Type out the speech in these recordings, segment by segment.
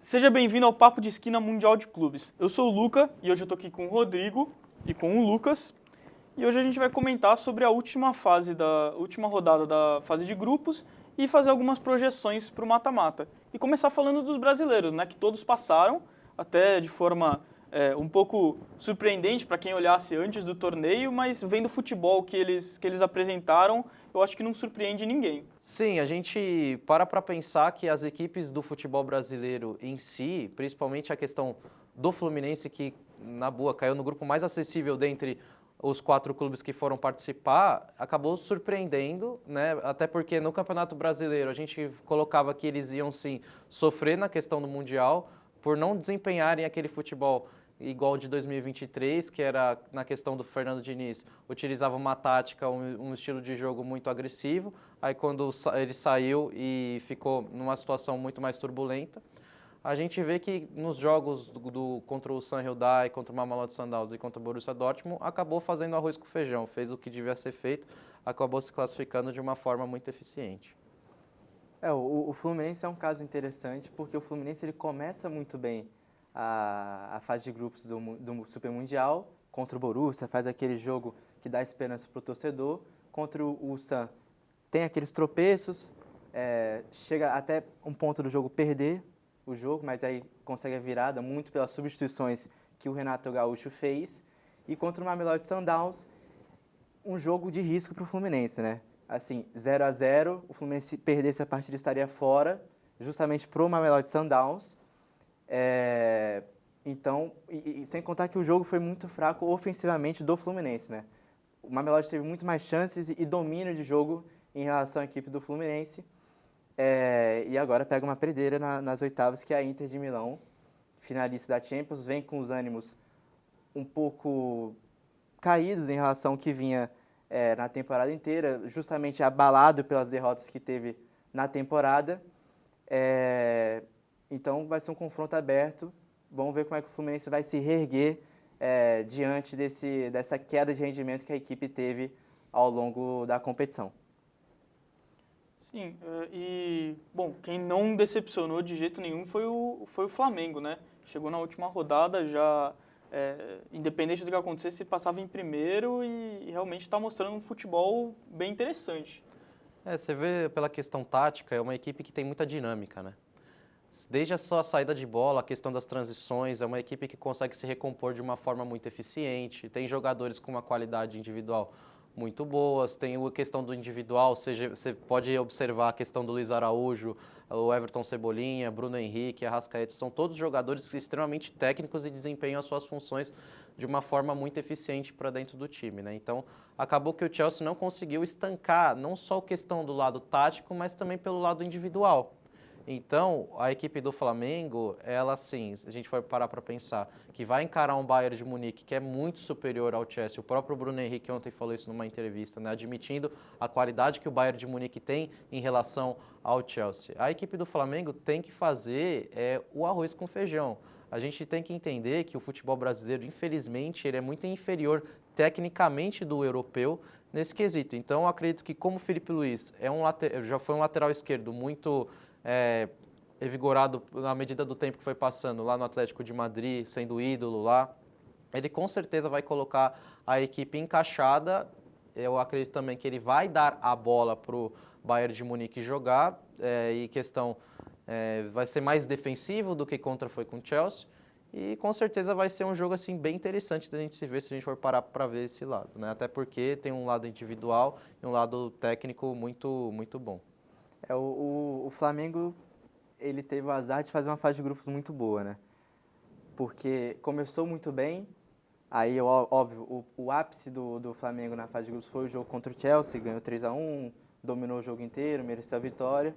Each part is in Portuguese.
Seja bem-vindo ao Papo de Esquina Mundial de Clubes. Eu sou o Luca e hoje eu tô aqui com o Rodrigo e com o Lucas. E hoje a gente vai comentar sobre a última rodada da fase de grupos e fazer algumas projeções para o mata-mata. E começar falando dos brasileiros, né, que todos passaram, até de forma um pouco surpreendente para quem olhasse antes do torneio, mas vendo o futebol que eles apresentaram, eu acho que não surpreende ninguém. Sim, a gente para pensar que as equipes do futebol brasileiro em si, principalmente a questão do Fluminense, que na boa caiu no grupo mais acessível dentre os 4 clubes que foram participar, acabou surpreendendo, né? Até porque no Campeonato Brasileiro a gente colocava que eles iam sim sofrer na questão do Mundial por não desempenharem aquele futebol igual de 2023, que era na questão do Fernando Diniz, utilizava uma tática, um estilo de jogo muito agressivo, aí quando ele saiu e ficou numa situação muito mais turbulenta, a gente vê que nos jogos contra o San Hyundai, contra o Mamelodi Sundowns e contra o Borussia Dortmund, acabou fazendo arroz com feijão, fez o que devia ser feito, acabou se classificando de uma forma muito eficiente. O Fluminense é um caso interessante porque o Fluminense ele começa muito bem a fase de grupos do Super Mundial contra o Borussia, faz aquele jogo que dá esperança para o torcedor. Contra o San tem aqueles tropeços, chega até um ponto do jogo perder o jogo, mas aí consegue a virada muito pelas substituições que o Renato Gaúcho fez. E contra o Mamelodi Sundowns, um jogo de risco para o Fluminense, né? Assim, 0-0, o Fluminense perdesse a partida estaria fora, justamente pro Mamelodi Sundowns. Então, sem contar que o jogo foi muito fraco ofensivamente do Fluminense, né? O Mamelodi teve muito mais chances e domínio de jogo em relação à equipe do Fluminense. E agora pega uma pedreira nas oitavas, que é a Inter de Milão, finalista da Champions, vem com os ânimos um pouco caídos em relação ao que vinha na temporada inteira, justamente abalado pelas derrotas que teve na temporada. Então vai ser um confronto aberto, vamos ver como é que o Fluminense vai se reerguer diante dessa queda de rendimento que a equipe teve ao longo da competição. Sim, bom, quem não decepcionou de jeito nenhum foi o Flamengo, né? Chegou na última rodada já, independente do que acontecesse, passava em primeiro e realmente está mostrando um futebol bem interessante. Você vê pela questão tática, é uma equipe que tem muita dinâmica, né? Desde a sua saída de bola, a questão das transições, é uma equipe que consegue se recompor de uma forma muito eficiente, tem jogadores com uma qualidade individual muito boas, tem a questão do individual, seja, você pode observar a questão do Luiz Araújo, o Everton Cebolinha, Bruno Henrique, Arrascaeta, são todos jogadores extremamente técnicos e desempenham as suas funções de uma forma muito eficiente para dentro do time, né? Então, acabou que o Chelsea não conseguiu estancar não só a questão do lado tático, mas também pelo lado individual. Então, a equipe do Flamengo, ela sim, se a gente for parar para pensar, que vai encarar um Bayern de Munique que é muito superior ao Chelsea. O próprio Bruno Henrique ontem falou isso numa entrevista, né, admitindo a qualidade que o Bayern de Munique tem em relação ao Chelsea. A equipe do Flamengo tem que fazer o arroz com feijão. A gente tem que entender que o futebol brasileiro, infelizmente, ele é muito inferior tecnicamente do europeu nesse quesito. Então, eu acredito que como o Felipe Luiz já foi um lateral esquerdo muito revigorado na medida do tempo que foi passando lá no Atlético de Madrid, sendo ídolo lá, ele com certeza vai colocar a equipe encaixada. Eu acredito também que ele vai dar a bola para o Bayern de Munique jogar, e questão vai ser mais defensivo do que foi com o Chelsea, e com certeza vai ser um jogo assim bem interessante da gente se ver se a gente for parar para ver esse lado, né? Até porque tem um lado individual e um lado técnico muito, muito bom. O Flamengo, ele teve o azar de fazer uma fase de grupos muito boa, né? Porque começou muito bem, aí, óbvio, o ápice do Flamengo na fase de grupos foi o jogo contra o Chelsea, ganhou 3-1, dominou o jogo inteiro, mereceu a vitória.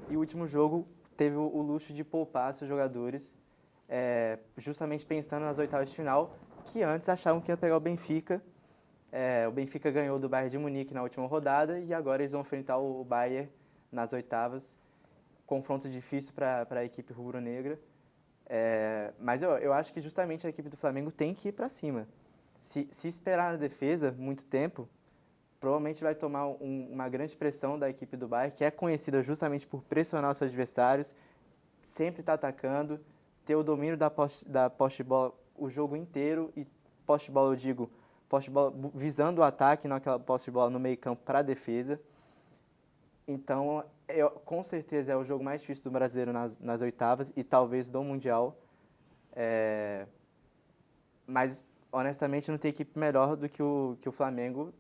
E o último jogo teve o luxo de poupar seus jogadores, justamente pensando nas oitavas de final, que antes achavam que ia pegar o Benfica. O Benfica ganhou do Bayern de Munique na última rodada e agora eles vão enfrentar o Bayern nas oitavas. Confronto difícil para a equipe rubro-negra. Mas eu acho que justamente a equipe do Flamengo tem que ir para cima. Se esperar na defesa muito tempo, provavelmente vai tomar uma grande pressão da equipe do Bayern, que é conhecida justamente por pressionar os seus adversários, sempre está atacando, ter o domínio da posse de bola o jogo inteiro, e posse de bola, eu digo, posse de bola visando o ataque, não aquela posse de bola no meio campo para a defesa. Então, com certeza é o jogo mais difícil do brasileiro nas oitavas e talvez do Mundial. Mas, honestamente, não tem equipe melhor do que o Flamengo,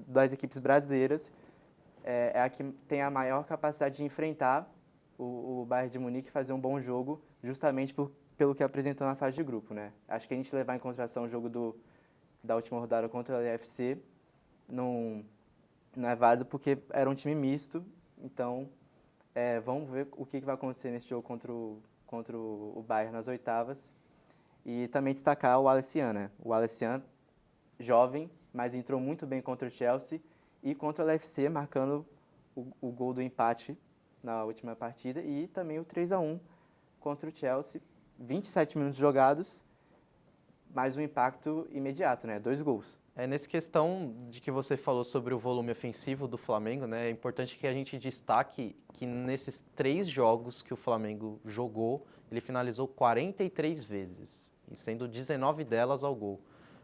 das equipes brasileiras. É a que tem a maior capacidade de enfrentar o Bayern de Munique e fazer um bom jogo, justamente pelo que apresentou na fase de grupo, né? Acho que a gente levar em consideração o jogo da última rodada contra o LFC não é válido, porque era um time misto. Então, vamos ver o que vai acontecer nesse jogo contra o Bayern nas oitavas. E também destacar o Alessian, né? O Alessian, jovem, mas entrou muito bem contra o Chelsea e contra o LFC, marcando o gol do empate na última partida, e também o 3-1 contra o Chelsea. 27 minutos jogados, mas um impacto imediato, né? 2 gols. Nessa questão de que você falou sobre o volume ofensivo do Flamengo, né, é importante que a gente destaque que nesses 3 jogos que o Flamengo jogou, ele finalizou 43 vezes, e sendo 19 delas ao gol.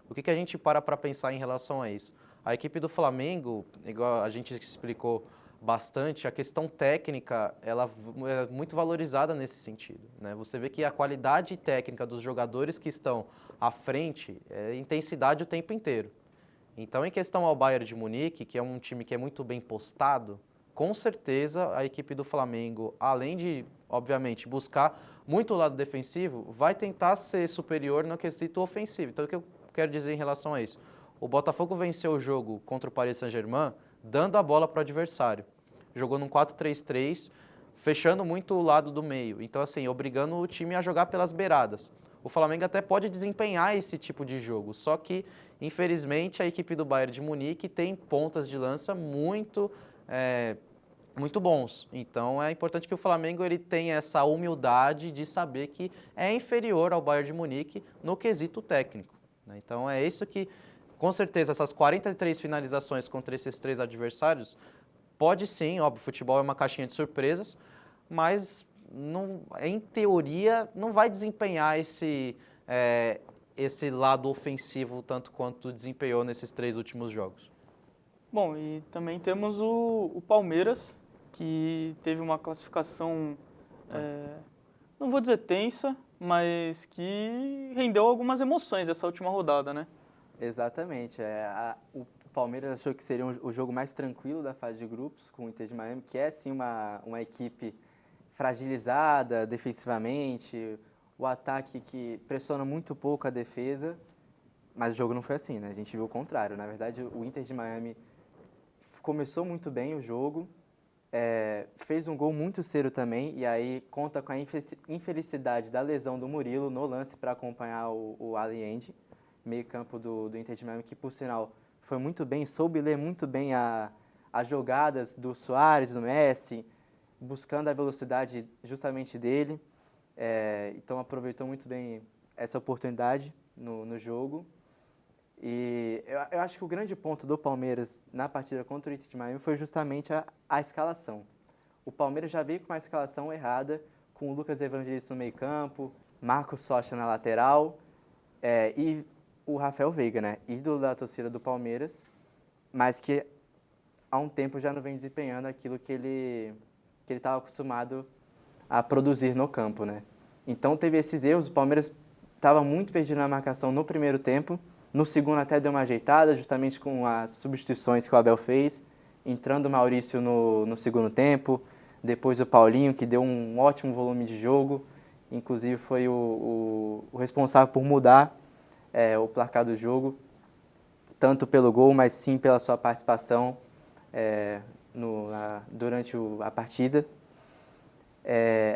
O que a gente para pensar em relação a isso? A equipe do Flamengo, igual a gente explicou bastante, a questão técnica ela é muito valorizada nesse sentido, né? Você vê que a qualidade técnica dos jogadores que estão à frente é intensidade o tempo inteiro. Então, em questão ao Bayern de Munique, que é um time que é muito bem postado, com certeza a equipe do Flamengo, além de, obviamente, buscar muito o lado defensivo, vai tentar ser superior no quesito ofensivo. Então, o que eu quero dizer em relação a isso? O Botafogo venceu o jogo contra o Paris Saint-Germain dando a bola para o adversário. Jogou num 4-3-3, fechando muito o lado do meio. Então, assim, obrigando o time a jogar pelas beiradas. O Flamengo até pode desempenhar esse tipo de jogo, só que, infelizmente, a equipe do Bayern de Munique tem pontas de lança muito bons. Então, é importante que o Flamengo ele tenha essa humildade de saber que é inferior ao Bayern de Munique no quesito técnico, né? Então, é isso que, com certeza, essas 43 finalizações contra esses 3 adversários, pode sim, óbvio, futebol é uma caixinha de surpresas, mas em teoria não vai desempenhar esse lado ofensivo tanto quanto desempenhou nesses 3 últimos jogos. Bom, e também temos o Palmeiras, que teve uma classificação, não vou dizer tensa, mas que rendeu algumas emoções essa última rodada, né? Exatamente. O Palmeiras achou que seria o jogo mais tranquilo da fase de grupos, com o Inter de Miami, que é sim uma equipe fragilizada defensivamente, o ataque que pressiona muito pouco a defesa, mas o jogo não foi assim, né? A gente viu o contrário. Na verdade, o Inter de Miami começou muito bem o jogo, fez um gol muito cedo também, e aí conta com a infelicidade da lesão do Murilo no lance para acompanhar o Allende, meio campo do Inter de Miami, que, por sinal, foi muito bem, soube ler muito bem as jogadas do Suárez, do Messi, buscando a velocidade justamente dele. Então, aproveitou muito bem essa oportunidade no jogo. E eu acho que o grande ponto do Palmeiras na partida contra o Inter de Miami foi justamente a escalação. O Palmeiras já veio com uma escalação errada, com o Lucas Evangelista no meio campo, Marcos Rocha na lateral, e o Rafael Veiga, né, ídolo da torcida do Palmeiras, mas que há um tempo já não vem desempenhando aquilo que ele estava acostumado a produzir no campo, né. Então teve esses erros, o Palmeiras estava muito perdido na marcação no primeiro tempo, no segundo até deu uma ajeitada, justamente com as substituições que o Abel fez, entrando o Maurício no segundo tempo, depois o Paulinho, que deu um ótimo volume de jogo, inclusive foi o responsável por mudar o placar do jogo, tanto pelo gol, mas sim pela sua participação durante a partida.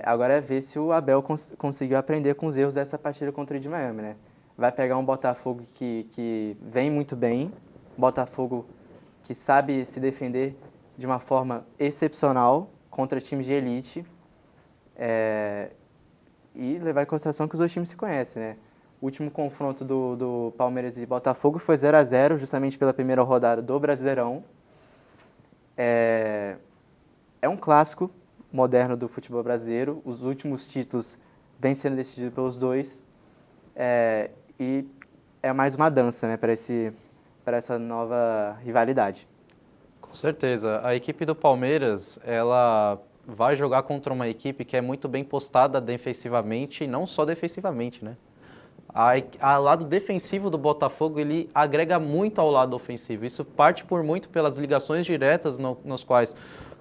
Agora é ver se o Abel conseguiu aprender com os erros dessa partida contra o Inter de Miami, né? Vai pegar um Botafogo que vem muito bem, Botafogo que sabe se defender de uma forma excepcional contra times de elite, e levar em consideração que os dois times se conhecem, né? O último confronto do Palmeiras e Botafogo foi 0-0, justamente pela primeira rodada do Brasileirão. É um clássico moderno do futebol brasileiro. Os últimos títulos vêm sendo decididos pelos dois. E é mais uma dança, né, para essa nova rivalidade. Com certeza. A equipe do Palmeiras, ela vai jogar contra uma equipe que é muito bem postada defensivamente, e não só defensivamente, né? A lado defensivo do Botafogo, ele agrega muito ao lado ofensivo. Isso parte por muito pelas ligações diretas nos quais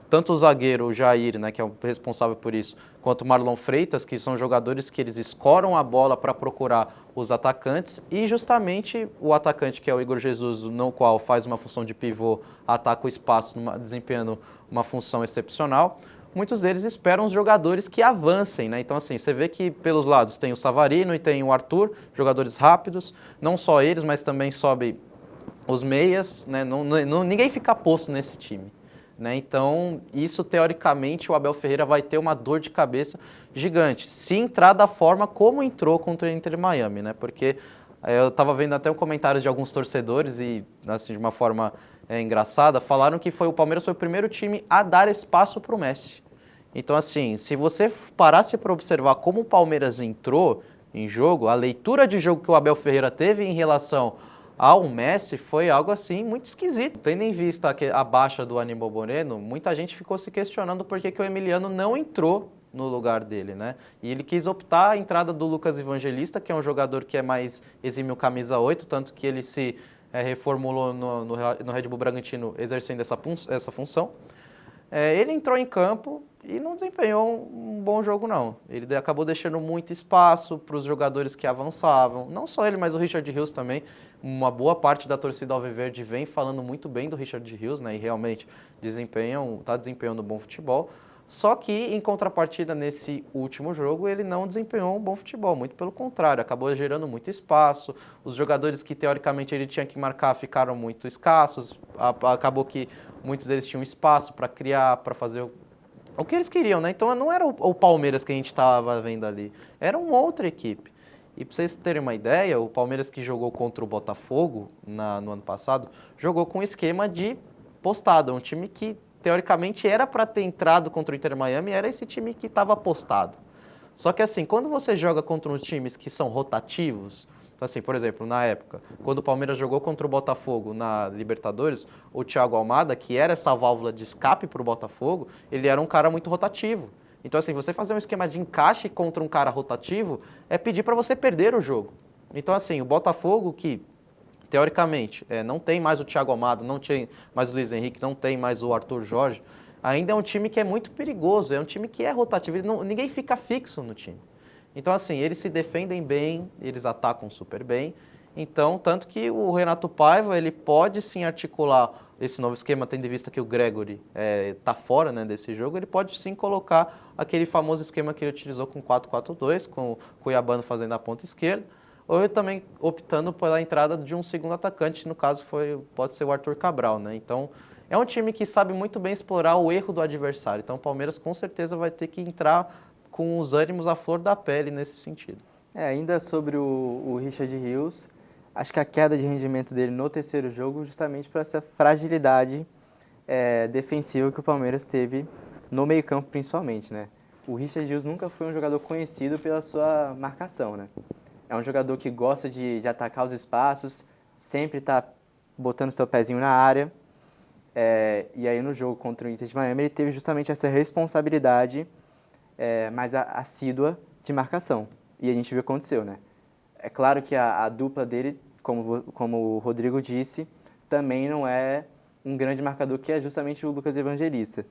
tanto o zagueiro, o Jair, né, que é o responsável por isso, quanto o Marlon Freitas, que são jogadores que eles escoram a bola para procurar os atacantes, e justamente o atacante, que é o Igor Jesus, no qual faz uma função de pivô, ataca o espaço, desempenhando uma função excepcional. Muitos deles esperam os jogadores que avancem, né? Então, assim, você vê que pelos lados tem o Savarino e tem o Arthur, jogadores rápidos, não só eles, mas também sobe os meias, né? Ninguém fica posto nesse time, né? Então, isso teoricamente o Abel Ferreira vai ter uma dor de cabeça gigante, se entrar da forma como entrou contra o Inter de Miami, né? Porque eu estava vendo até um comentário de alguns torcedores e, assim, de uma forma engraçada, falaram que o Palmeiras foi o primeiro time a dar espaço para o Messi. Então, assim, se você parasse para observar como o Palmeiras entrou em jogo, a leitura de jogo que o Abel Ferreira teve em relação ao Messi foi algo, assim, muito esquisito. Tendo em vista a baixa do Aníbal Moreno, muita gente ficou se questionando por que o Emiliano não entrou no lugar dele, né? E ele quis optar a entrada do Lucas Evangelista, que é um jogador que é mais exímio camisa 8, tanto que ele se reformulou no Red Bull Bragantino exercendo essa função. Ele entrou em campo e não desempenhou um bom jogo, não. Ele acabou deixando muito espaço para os jogadores que avançavam. Não só ele, mas o Richard Rios também. Uma boa parte da torcida alviverde vem falando muito bem do Richard Rios, né? E realmente está desempenhando um bom futebol. Só que, em contrapartida, nesse último jogo, ele não desempenhou um bom futebol. Muito pelo contrário, acabou gerando muito espaço. Os jogadores que, teoricamente, ele tinha que marcar ficaram muito escassos. Acabou que muitos deles tinham espaço para criar, para fazer o que eles queriam, né? Então não era o Palmeiras que a gente estava vendo ali, era uma outra equipe. E para vocês terem uma ideia, o Palmeiras que jogou contra o Botafogo no ano passado, jogou com um esquema de postado, um time que teoricamente era para ter entrado contra o Inter Miami, era esse time que estava postado. Só que assim, quando você joga contra uns times que são rotativos, então, assim, por exemplo, na época, quando o Palmeiras jogou contra o Botafogo na Libertadores, o Thiago Almada, que era essa válvula de escape para o Botafogo, ele era um cara muito rotativo. Então, assim, você fazer um esquema de encaixe contra um cara rotativo é pedir para você perder o jogo. Então, assim, o Botafogo, que teoricamente não tem mais o Thiago Almada, não tem mais o Luiz Henrique, não tem mais o Arthur Jorge, ainda é um time que é muito perigoso, é um time que é rotativo, ninguém fica fixo no time. Então, assim, eles se defendem bem, eles atacam super bem. Então, tanto que o Renato Paiva, ele pode sim articular esse novo esquema, tendo em vista que o Gregory está fora, né, desse jogo, ele pode sim colocar aquele famoso esquema que ele utilizou com 4-4-2, com o Cuiabano fazendo a ponta esquerda, ou também optando pela entrada de um segundo atacante, no caso pode ser o Arthur Cabral, né? Então, é um time que sabe muito bem explorar o erro do adversário. Então, o Palmeiras com certeza vai ter que entrar com os ânimos à flor da pele nesse sentido. Ainda sobre o Richard Rios, acho que a queda de rendimento dele no terceiro jogo justamente por essa fragilidade defensiva que o Palmeiras teve no meio-campo principalmente, né? O Richard Rios nunca foi um jogador conhecido pela sua marcação, né? É um jogador que gosta de atacar os espaços, sempre está botando seu pezinho na área. E aí no jogo contra o Inter de Miami ele teve justamente essa responsabilidade mais assídua de marcação. E a gente viu o que aconteceu, né? É claro que a dupla dele, como o Rodrigo disse, também não é um grande marcador, que é justamente o Lucas Evangelista.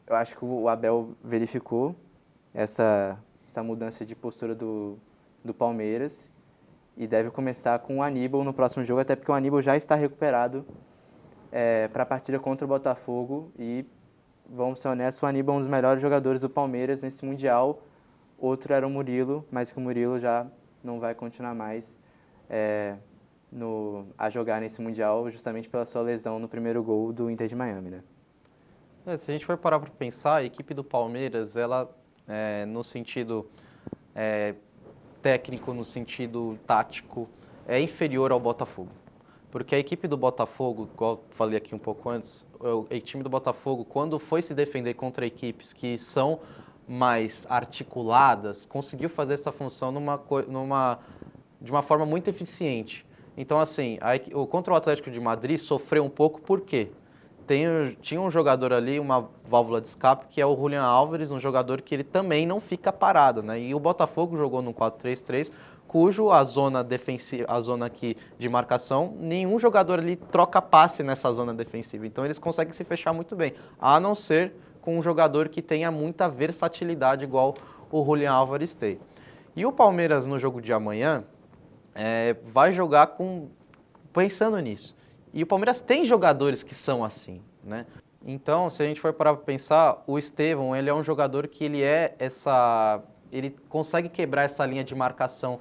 Eu acho que o Abel verificou essa mudança de postura do Palmeiras e deve começar com o Aníbal no próximo jogo, até porque o Aníbal já está recuperado para a partida contra o Botafogo e, vamos ser honestos, o Aníbal é um dos melhores jogadores do Palmeiras nesse Mundial. Outro era o Murilo, mas que o Murilo já não vai continuar mais a jogar nesse Mundial, justamente pela sua lesão no primeiro gol do Inter de Miami, né? Se a gente for parar para pensar, a equipe do Palmeiras, ela, no sentido técnico, no sentido tático, é inferior ao Botafogo. Porque a equipe do Botafogo, igual eu falei aqui um pouco antes, o time do Botafogo, quando foi se defender contra equipes que são mais articuladas, conseguiu fazer essa função de uma forma muito eficiente. Então, assim, contra o Atlético de Madrid sofreu um pouco, por quê? Tinha um jogador ali, uma válvula de escape, que é o Julián Álvares, um jogador que ele também não fica parado, né? E o Botafogo jogou no 4-3-3, cujo a zona defensiva, a zona aqui de marcação, nenhum jogador ali troca passe nessa zona defensiva. Então eles conseguem se fechar muito bem, a não ser com um jogador que tenha muita versatilidade igual o Julián Álvares tem. E o Palmeiras no jogo de amanhã vai jogar pensando nisso. E o Palmeiras tem jogadores que são assim, né? Então, se a gente for parar para pensar, o Estevão, ele é um jogador que ele consegue quebrar essa linha de marcação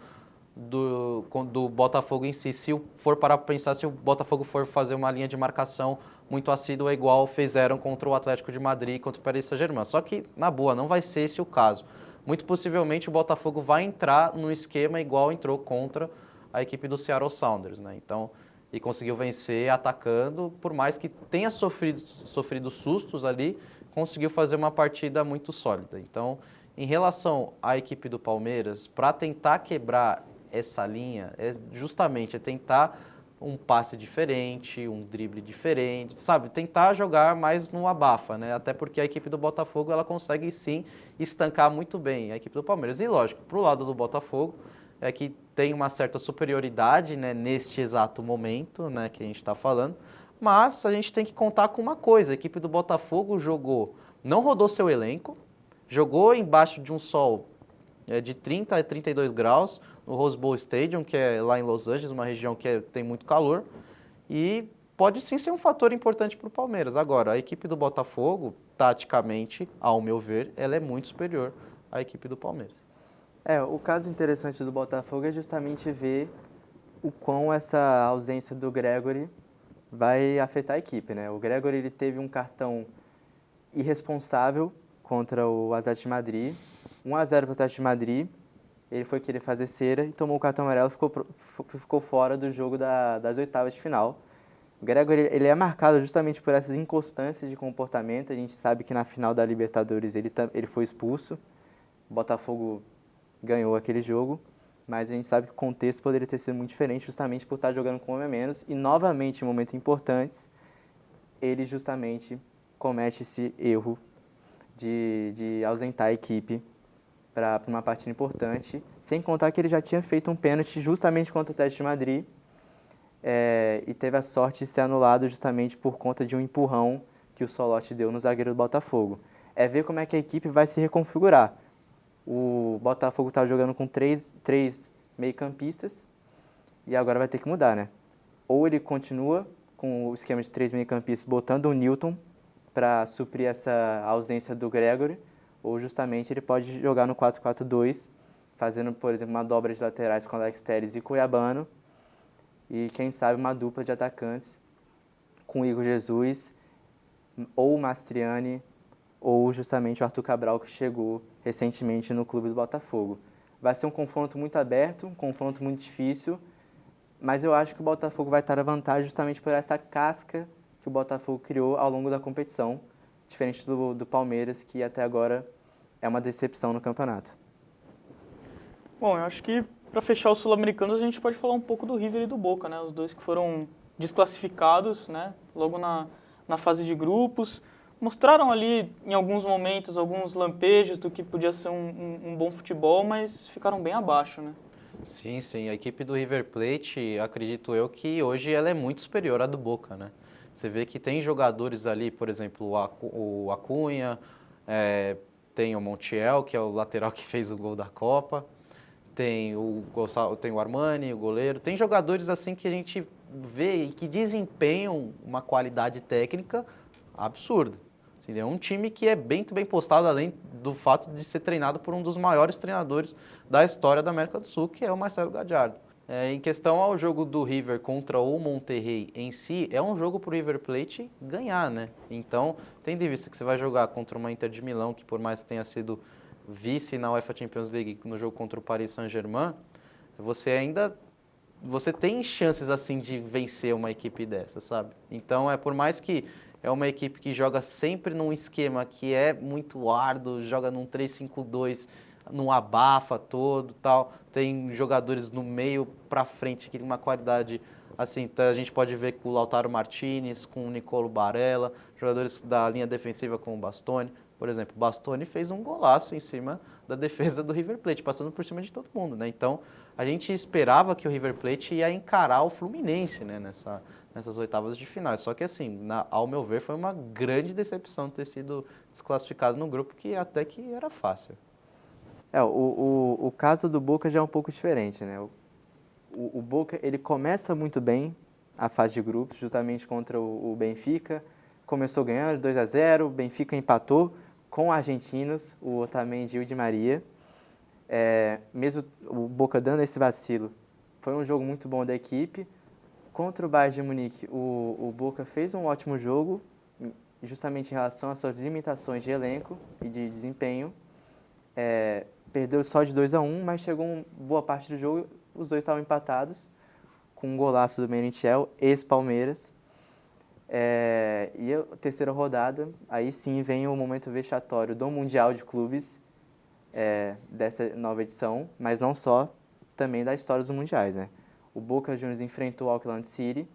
do Botafogo em si. Se for parar para pensar, se o Botafogo for fazer uma linha de marcação muito assídua, igual fizeram contra o Atlético de Madrid e contra o Paris Saint-Germain. Só que, na boa, não vai ser esse o caso. Muito possivelmente o Botafogo vai entrar no esquema igual entrou contra a equipe do Seattle Sounders, né? Então, e conseguiu vencer atacando, por mais que tenha sofrido sustos ali, conseguiu fazer uma partida muito sólida. Então, em relação à equipe do Palmeiras, para tentar quebrar essa linha, justamente tentar um passe diferente, um drible diferente, sabe? Tentar jogar mais no abafa, né? Até porque a equipe do Botafogo, ela consegue sim estancar muito bem a equipe do Palmeiras. E lógico, pro lado do Botafogo, é que tem uma certa superioridade, né, neste exato momento, né, que a gente está falando, mas a gente tem que contar com uma coisa, a equipe do Botafogo não rodou seu elenco, jogou embaixo de um sol de 30 a 32 graus, no Rose Bowl Stadium, que é lá em Los Angeles, uma região que tem muito calor, e pode sim ser um fator importante para o Palmeiras. Agora, a equipe do Botafogo, taticamente, ao meu ver, ela é muito superior à equipe do Palmeiras. O caso interessante do Botafogo é justamente ver o quão essa ausência do Gregory vai afetar a equipe, né? O Gregory, ele teve um cartão irresponsável contra o Atlético de Madrid, 1-0 para o Atlético de Madrid, ele foi querer fazer cera e tomou o cartão amarelo e ficou fora do jogo das oitavas de final. O Gregory, ele é marcado justamente por essas inconstâncias de comportamento, a gente sabe que na final da Libertadores ele foi expulso, o Botafogo ganhou aquele jogo, mas a gente sabe que o contexto poderia ter sido muito diferente justamente por estar jogando com um homem a menos e novamente em momentos importantes ele justamente comete esse erro de ausentar a equipe para uma partida importante, sem contar que ele já tinha feito um pênalti justamente contra o Atlético de Madrid e teve a sorte de ser anulado justamente por conta de um empurrão que o Solotti deu no zagueiro do Botafogo. É ver como é que a equipe vai se reconfigurar. O Botafogo está jogando com três meio-campistas e agora vai ter que mudar, né? Ou ele continua com o esquema de 3 meio-campistas botando o Newton para suprir essa ausência do Gregory, ou justamente ele pode jogar no 4-4-2, fazendo, por exemplo, uma dobra de laterais com Alex Telles e Cuiabano, e quem sabe uma dupla de atacantes com Igor Jesus, ou Mastriani, ou justamente o Arthur Cabral, que chegou recentemente no clube do Botafogo. Vai ser um confronto muito aberto, um confronto muito difícil, mas eu acho que o Botafogo vai estar à vantagem justamente por essa casca que o Botafogo criou ao longo da competição, diferente do Palmeiras, que até agora é uma decepção no campeonato. Bom, eu acho que para fechar os sul-americanos a gente pode falar um pouco do River e do Boca, né? Os dois que foram desclassificados, né? Logo na fase de grupos. Mostraram ali, em alguns momentos, alguns lampejos do que podia ser um bom futebol, mas ficaram bem abaixo, né? Sim, sim. A equipe do River Plate, acredito eu, que hoje ela é muito superior à do Boca, né? Você vê que tem jogadores ali, por exemplo, o Acunha, tem o Montiel, que é o lateral que fez o gol da Copa, tem o Armani, o goleiro. Tem jogadores assim que a gente vê e que desempenham uma qualidade técnica absurda. Assim, é um time que é muito bem postado, além do fato de ser treinado por um dos maiores treinadores da história da América do Sul, que é o Marcelo Gallardo. Em questão ao jogo do River contra o Monterrey em si, é um jogo para o River Plate ganhar, né? Então, tendo em vista que você vai jogar contra uma Inter de Milão, que por mais que tenha sido vice na UEFA Champions League no jogo contra o Paris Saint-Germain, você tem chances assim de vencer uma equipe dessa, sabe? Então, por mais que é uma equipe que joga sempre num esquema que é muito árduo, joga num 3-5-2, num abafa todo, tal. Tem jogadores no meio para frente que tem uma qualidade assim, a gente pode ver com o Lautaro Martinez, com o Nicolo Barella, jogadores da linha defensiva como o Bastoni. Por exemplo, o Bastoni fez um golaço em cima da defesa do River Plate, passando por cima de todo mundo, né? Então, a gente esperava que o River Plate ia encarar o Fluminense, né, nessas oitavas de final. Só que, assim, ao meu ver, foi uma grande decepção ter sido desclassificado no grupo, que até que era fácil. O caso do Boca já é um pouco diferente, né? O Boca, ele começa muito bem a fase de grupos, justamente contra o Benfica. Começou ganhando 2-0, o Benfica empatou com o Argentinos, o Otamendi e o Di Maria. Mesmo o Boca dando esse vacilo, foi um jogo muito bom da equipe. Contra o Bayern de Munique, o Boca fez um ótimo jogo, justamente em relação às suas limitações de elenco e de desempenho. Perdeu só de 2-1, mas chegou boa parte do jogo, os dois estavam empatados, com um golaço do Merentiel, ex-Palmeiras. E a terceira rodada, aí sim vem o momento vexatório do Mundial de Clubes, dessa nova edição, mas não só, também da história dos mundiais, né? O Boca Juniors enfrentou o Auckland City,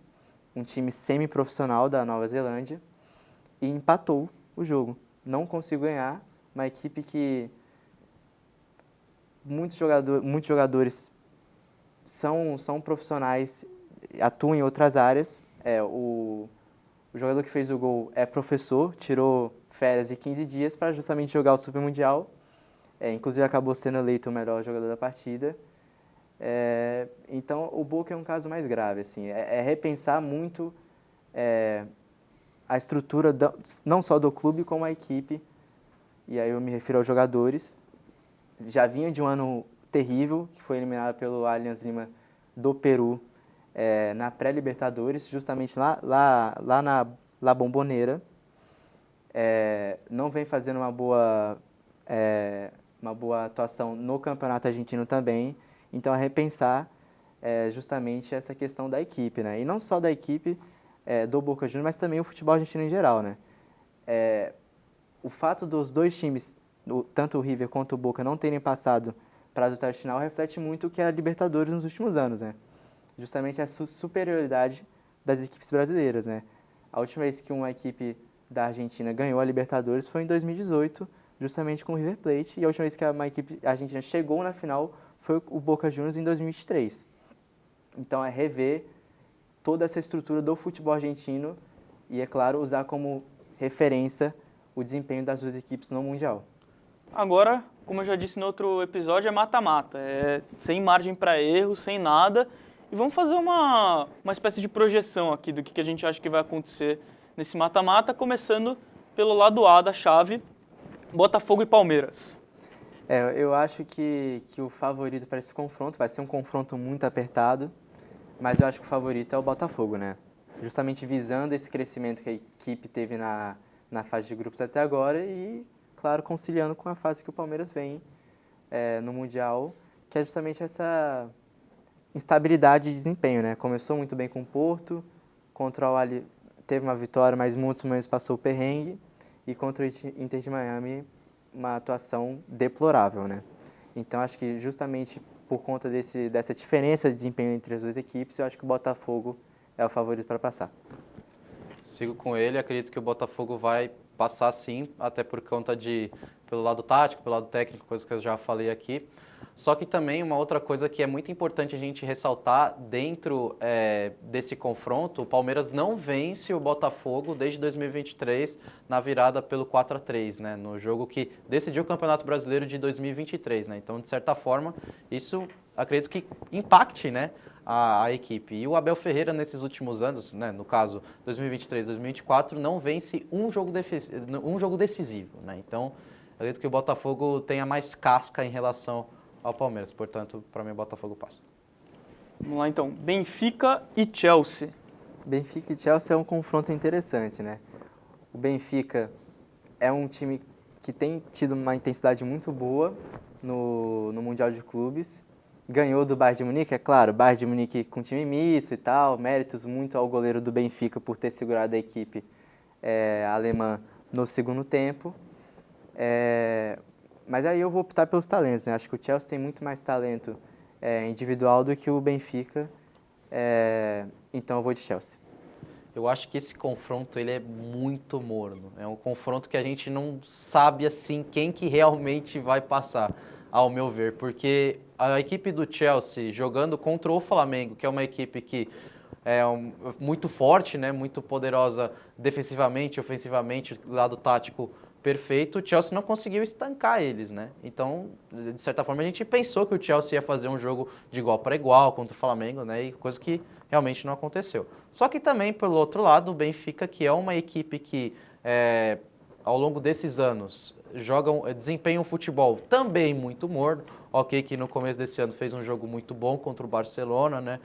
um time semi-profissional da Nova Zelândia, e empatou o jogo. Não conseguiu ganhar, uma equipe que muitos jogadores são profissionais, atuam em outras áreas. O jogador que fez o gol é professor, tirou férias de 15 dias para justamente jogar o Super Mundial. Inclusive acabou sendo eleito o melhor jogador da partida. Então, o Boca é um caso mais grave. Assim, repensar muito a estrutura, não só do clube, como a equipe. E aí eu me refiro aos jogadores. Já vinha de um ano terrível, que foi eliminado pelo Alianza Lima do Peru na pré-Libertadores, justamente lá na La Bombonera. Não vem fazendo uma boa atuação no Campeonato Argentino também. Então, repensar justamente essa questão da equipe, né? E não só da equipe do Boca Juniors, mas também o futebol argentino em geral, né? O fato dos dois times, tanto o River quanto o Boca, não terem passado para as oitavas de final reflete muito o que é a Libertadores nos últimos anos, né? Justamente a superioridade das equipes brasileiras, né? A última vez que uma equipe da Argentina ganhou a Libertadores foi em 2018, justamente com o River Plate, e a última vez que uma equipe argentina chegou na final foi o Boca Juniors em 2023. Então, rever toda essa estrutura do futebol argentino e, é claro, usar como referência o desempenho das duas equipes no Mundial. Agora, como eu já disse no outro episódio, é mata-mata. Sem margem para erro, sem nada. E vamos fazer uma espécie de projeção aqui do que a gente acha que vai acontecer nesse mata-mata, começando pelo lado A da chave, Botafogo e Palmeiras. Eu acho que o favorito para esse confronto vai ser um confronto muito apertado, mas eu acho que o favorito é o Botafogo, né? Justamente visando esse crescimento que a equipe teve na fase de grupos até agora e, claro, conciliando com a fase que o Palmeiras vem no Mundial, que é justamente essa instabilidade de desempenho, né? Começou muito bem com o Porto, contra o Ali teve uma vitória, mas muitos momentos passou o perrengue, e contra o Inter de Miami, uma atuação deplorável, né? Então, acho que justamente por conta dessa diferença de desempenho entre as duas equipes, eu acho que o Botafogo é o favorito para passar. Sigo com ele, acredito que o Botafogo vai passar sim, até por conta pelo lado tático, pelo lado técnico, coisa que eu já falei aqui. Só que também uma outra coisa que é muito importante a gente ressaltar dentro desse confronto, o Palmeiras não vence o Botafogo desde 2023 na virada pelo 4-3, né? No jogo que decidiu o Campeonato Brasileiro de 2023, né? Então, de certa forma, isso acredito que impacte, né, a equipe. E o Abel Ferreira, nesses últimos anos, né, no caso 2023, 2024, não vence um jogo decisivo, né? Então, acredito que o Botafogo tenha mais casca em relação ao Palmeiras, portanto, para mim o Botafogo passa. Vamos lá então, Benfica e Chelsea. Benfica e Chelsea é um confronto interessante, né? O Benfica é um time que tem tido uma intensidade muito boa no Mundial de Clubes. Ganhou do Bayern de Munique, é claro, Bayern de Munique com time misto e tal, méritos muito ao goleiro do Benfica por ter segurado a equipe alemã no segundo tempo. Mas aí eu vou optar pelos talentos, né? Acho que o Chelsea tem muito mais talento individual do que o Benfica, então eu vou de Chelsea. Eu acho que esse confronto ele é muito morno. É um confronto que a gente não sabe assim quem que realmente vai passar, ao meu ver, porque a equipe do Chelsea jogando contra o Flamengo, que é uma equipe que muito forte, né, muito poderosa defensivamente, ofensivamente, do lado tático perfeito, o Chelsea não conseguiu estancar eles, né? Então, de certa forma, a gente pensou que o Chelsea ia fazer um jogo de igual para igual contra o Flamengo, né? E coisa que realmente não aconteceu. Só que também, pelo outro lado, o Benfica, que é uma equipe que, ao longo desses anos, desempenha um futebol também muito morno. Ok, que no começo desse ano fez um jogo muito bom contra o Barcelona, né?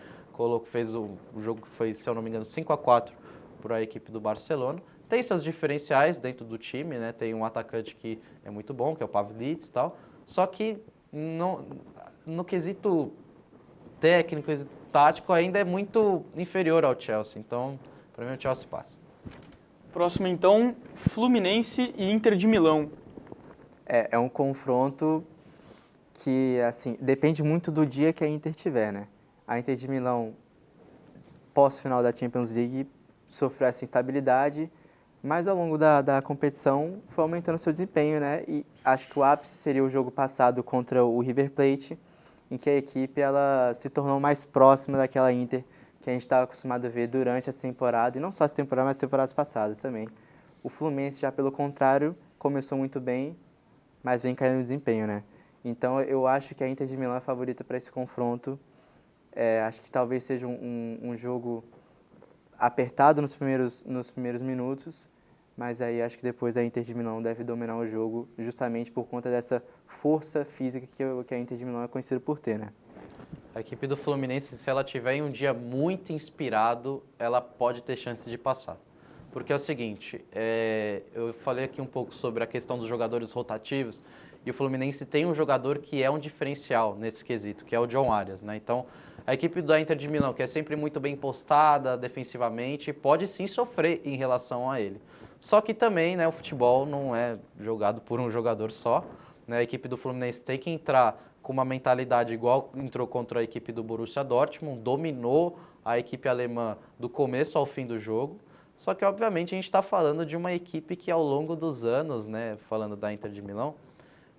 Fez o jogo que foi, se eu não me engano, 5-4 para a equipe do Barcelona. Tem seus diferenciais dentro do time, né? Tem um atacante que é muito bom, que é o Pavlidis e tal. Só que no quesito técnico, quesito tático, ainda é muito inferior ao Chelsea. Então, para mim, o Chelsea passa. Próximo, então, Fluminense e Inter de Milão. É um confronto que, assim, depende muito do dia que a Inter tiver, né? A Inter de Milão, pós-final da Champions League, sofreu essa instabilidade, mas ao longo da competição foi aumentando seu desempenho, né? E acho que o ápice seria o jogo passado contra o River Plate, em que a equipe ela se tornou mais próxima daquela Inter que a gente estava acostumado a ver durante essa temporada, e não só essa temporada, mas temporadas passadas também. O Fluminense, já pelo contrário, começou muito bem, mas vem caindo no desempenho, né? Então eu acho que a Inter de Milão é favorita para esse confronto. Acho que talvez seja um jogo apertado nos primeiros minutos, mas aí acho que depois a Inter de Milão deve dominar o jogo justamente por conta dessa força física que a Inter de Milão é conhecida por ter, né? A equipe do Fluminense, se ela tiver em um dia muito inspirado, ela pode ter chance de passar. Porque é o seguinte, eu falei aqui um pouco sobre a questão dos jogadores rotativos, e o Fluminense tem um jogador que é um diferencial nesse quesito, que é o John Arias, né? Então, a equipe da Inter de Milão, que é sempre muito bem postada defensivamente, pode sim sofrer em relação a ele. Só que também, né, o futebol não é jogado por um jogador só, né? A equipe do Fluminense tem que entrar com uma mentalidade igual entrou contra a equipe do Borussia Dortmund, dominou a equipe alemã do começo ao fim do jogo. Só que, obviamente, a gente está falando de uma equipe que, ao longo dos anos, né, falando da Inter de Milão,